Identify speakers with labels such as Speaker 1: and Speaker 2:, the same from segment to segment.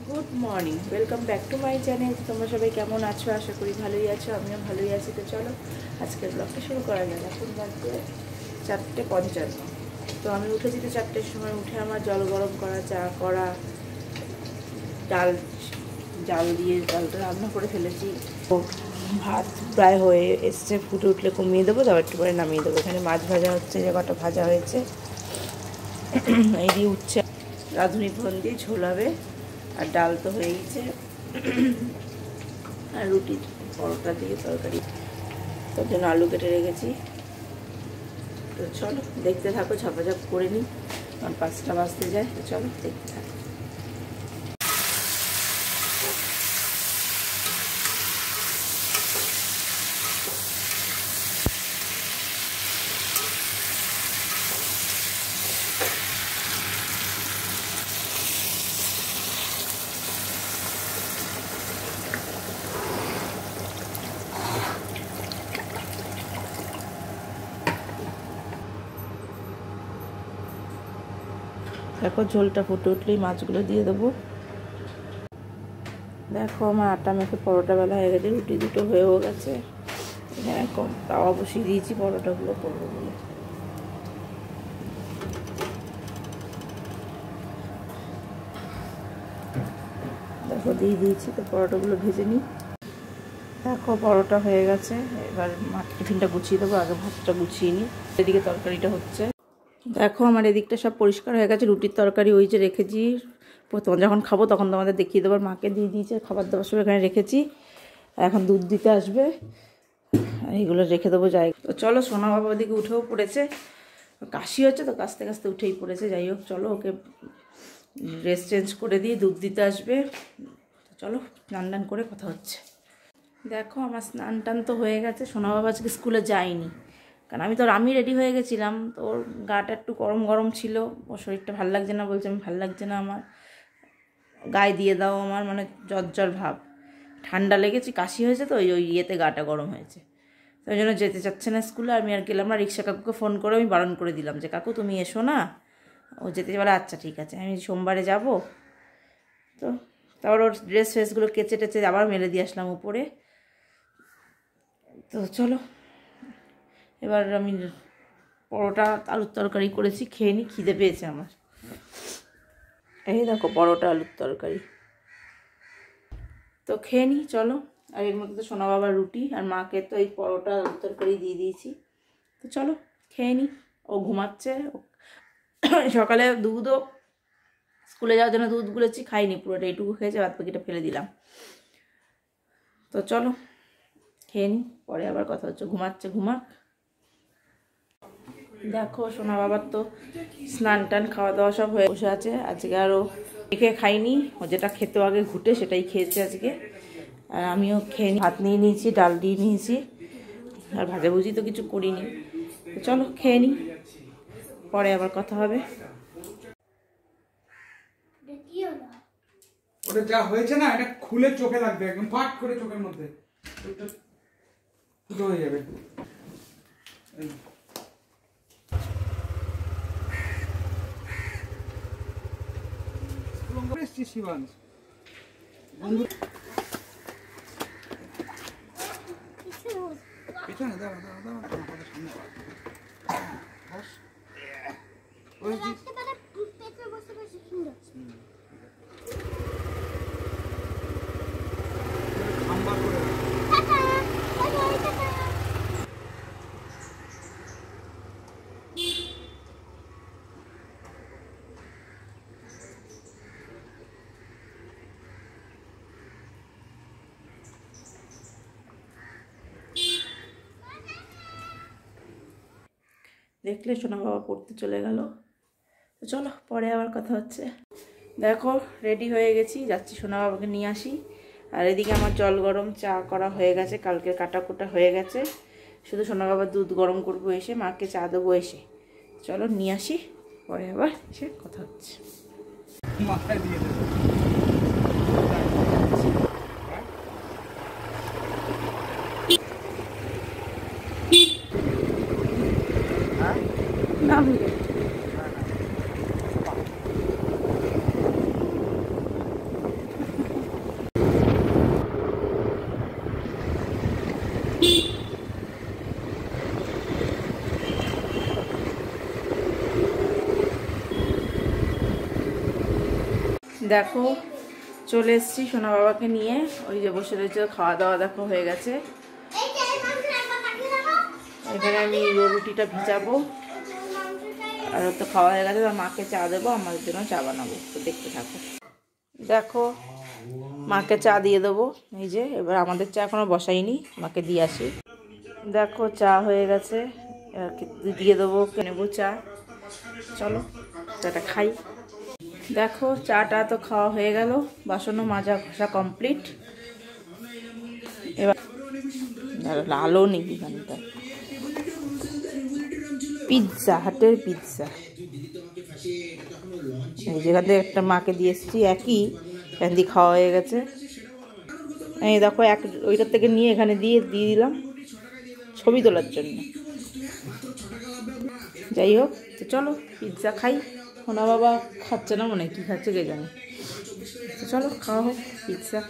Speaker 1: Good morning, welcome back to my channel. তোমরা সবাই কেমন আছো? আশা করি ভালোই আছো, আমিও ভালোই আছি। তো চলো আজকের ব্লগটা শুরু করা যাক। এখন বাজে 4:55। তো আমি উঠেছি তো 4টের সময়। উঠে আমার জল গরম করা, চা করা, ডাল জাল দিয়ে ডালটা রান্না করে ফেলেছি। তো ভাত প্রায় হয়ে এসছে, ফুটে উঠলে কমিয়ে দেবো, তারপর একটু পরে নামিয়ে দেবো। এখানে মাছ ভাজা হচ্ছে, যে কটা ভাজা হয়েছে এই দিয়ে উঠছে। রাঁধুনি ফোড়ন দিয়ে ঝোল হবে, আর ডাল তো হয়ে গেছে, আর রুটি পরোটা দিয়ে তরকারি, তার জন্য আলু কেটে রেখেছি। তো চলো দেখতে থাকো, ঝাপাঝাপ করে নিই, কারণ 5টা বাজতে যায়। তো চলো দেখতে থাকো। দেখো ঝোলটা ফুটে উঠলেই মাছগুলো দিয়ে দেবো। দেখো আমার আটা মেখে পরোটা বেলা হয়ে গেছে, রুটি দুটো হয়েও গেছে। এখানে কম তাওয়া বসিয়ে দিয়েছি পরোটাগুলো করবো বলে। দেখো দিয়ে দিয়েছি, তো পরোটাগুলো ভেজে নিই। দেখো পরোটা হয়ে গেছে, এবার টিফিনটা গুছিয়ে দেবো। আগে ভাতটা গুছিয়ে নিই, এদিকে তরকারিটা হচ্ছে। দেখো আমার এদিকটা সব পরিষ্কার হয়ে গেছে। রুটির তরকারি ওই যে রেখেছি, প্রথম যখন খাবো তখন তোমাদের দেখিয়ে দেবো। মাকে দিয়ে দিয়েছে, খাবার দাবার সব এখানে রেখেছি। এখন দুধ দিতে আসবে, এইগুলো রেখে দেবো। যাই, তো চলো। সোনা বাবা ওদিকে উঠেও পড়েছে, কাশি হচ্ছে তো কাশতে কাশতে উঠেই পড়েছে। যাই হোক চলো, ওকে ড্রেস চেঞ্জ করে দিয়ে দুধ দিতে আসবে। চলো স্নান টান করে কথা হচ্ছে। দেখো আমার স্নান টান তো হয়ে গেছে। সোনা বাবা আজকে স্কুলে যায়নি, কারণ আমি রেডি হয়ে গেছিলাম। তো ওর গাটা একটু গরম গরম ছিল, ওর শরীরটা ভালো লাগছে না, বলছে আমি ভালো লাগছে না আমার, গায়ে দিয়ে দাও। আমার মানে জ্বর জ্বর ভাব, ঠান্ডা লেগেছে, কাশি হয়েছে, তো ওই ইয়েতে গাটা গরম হয়েছে। তো ওই জন্য যেতে চাচ্ছে না স্কুলে। আমি আর গেলাম না। রিক্সা কাকুকে ফোন করে আমি বারণ করে দিলাম যে কাকু তুমি এসো না। ও যেতে পারে, আচ্ছা ঠিক আছে, আমি সোমবারে যাব। তো তারপর ওর ড্রেস ফ্রেসগুলো কেচে টেচে আবার মেলে দিয়ে আসলাম উপরে। তো চলো এবার আমি পরোটা আলুর তরকারি করেছি, খেয়ে নিই, খিদে পেয়েছে আমার। এই দেখো পরোটা আলুর তরকারি, তো খেয়ে নিই চলো। আর এর মধ্যে তো সোনা বাবার রুটি, আর মাকে তো এই পরোটা আলুর তরকারি দিয়ে দিয়েছি। তো চলো খেয়ে নিই। ও ঘুমাচ্ছে। সকালে দুধও স্কুলে যাওয়ার জন্য দুধ গুলেছি, খাইনি পুরোটা, এইটুকু খেয়েছে, বাদ বাকিটা ফেলে দিলাম। তো চলো খেয়ে নিই, পরে আবার কথা হচ্ছে। ঘুমাচ্ছে, ঘুমাক। দেখো সোনা বাবার তো স্নান টান খাওয়া দাওয়া সব হয়ে বসে আছে। আজকে আরও দেখে খাইনি, ও যেটা খেতে আগে ঘুটে সেটাই খেয়েছে আজকে। আর আমিও খেয়ে ভাত নিয়ে নিয়েছি, ডাল দিয়ে নিয়েছি, আর ভাজাভুজি তো কিছু করিনি। তো চলো খেয়ে নিই, পরে আবার কথা হবে।
Speaker 2: ওটা যা হয়েছে না, এটা খুলে চোখে লাগবে, একদম ফাট করে চোখের মধ্যে ফুটো হয়ে যাবে। শিবাংশ বন্ধু পেছনে দাঁড়া দাঁড়া দাঁড়া, তোমার সামনে বস। ওই খাম্বা করে
Speaker 1: দেখলে সোনা বাবা পড়তে চলে গেল। তো চলো পরে আবার কথা হচ্ছে। দেখো রেডি হয়ে গেছি, যাচ্ছি সোনা বাবাকে নিয়ে আসি। আর এদিকে আমার জল গরম চা করা হয়ে গেছে, কালকে কাটাকুটা হয়ে গেছে। শুধু সোনা বাবার দুধ গরম করবো এসে, মাকে চা দেবো এসে। চলো নিয়ে আসি, পরে আবার এসে কথা হচ্ছে।
Speaker 2: মাথায় দিয়ে দেবো।
Speaker 1: দেখো চলে এসেছি সোনা বাবাকে নিয়ে, ওই যে বসে রয়েছে, খাওয়া দাওয়া দেখো হয়ে গেছে। এখানে আমি রুটিটা ভিজাবো, আর তো খাওয়া হয়ে গেছে, তার মাকে চা দেবো, আমাদের জন্য চা বানাবো, তো দেখতে থাকো। দেখো মাকে চা দিয়ে দেবো, এই যে এবার আমাদের চা এখনো বসাইনি, মাকে দিয়ে আসি। দেখো চা হয়ে গেছে, দিয়ে দেবো, নেবো চা। চলো চাটা খাই। দেখো চাটা তো খাওয়া হয়ে গেল, বাসনও মাজা ঘষা কমপ্লিট। এবার লালও নেই এখানটা, পিৎজা হাটের পিৎজা, এই যেখান থেকে একটা মাকে দিয়ে এসেছি, একই এখান দিয়ে খাওয়া হয়ে গেছে। এই দেখো ওইটার থেকে নিয়ে এখানে দিয়ে দিলাম ছবি তোলার জন্য। যাই হোক, তো চলো পিৎজা খাই। সোনা বাবা খাচ্ছে না, মনে হয় কী খাচ্ছে কে জানে, তো চলো খাওয়া হোক পিৎজা।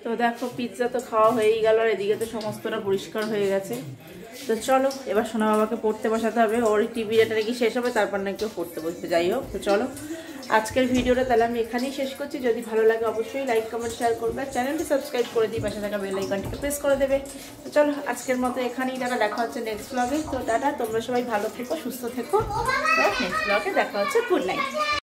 Speaker 1: তো দেখো পিৎজা তো খাওয়া হয়েই গেল, আর এদিকে তো সমস্তটা পরিষ্কার হয়ে গেছে। তো চলো এবার সোনা বাবাকে পড়তে বসাতে হবে, ওর টিভি এটা নাকি শেষ হবে, তারপর নাকি পড়তে বসবে। যাই হোক, তো চলো আজকের ভিডিওটা তাহলে আমি এখানেই শেষ করছি। যদি ভালো লাগে অবশ্যই লাইক কমেন্ট শেয়ার করবে, চ্যানেলটি সাবস্ক্রাইব করে দিই, পাশে থাকা বেল আইকনটিকে প্রেস করে দেবে। তো চলো আজকের মতো এখানেই দেখা হচ্ছে নেক্সট ব্লগে। তো টাটা, তোমরা সবাই ভালো থেকো, সুস্থ থেকো, নেক্সট ব্লগে দেখা হচ্ছে। Good night.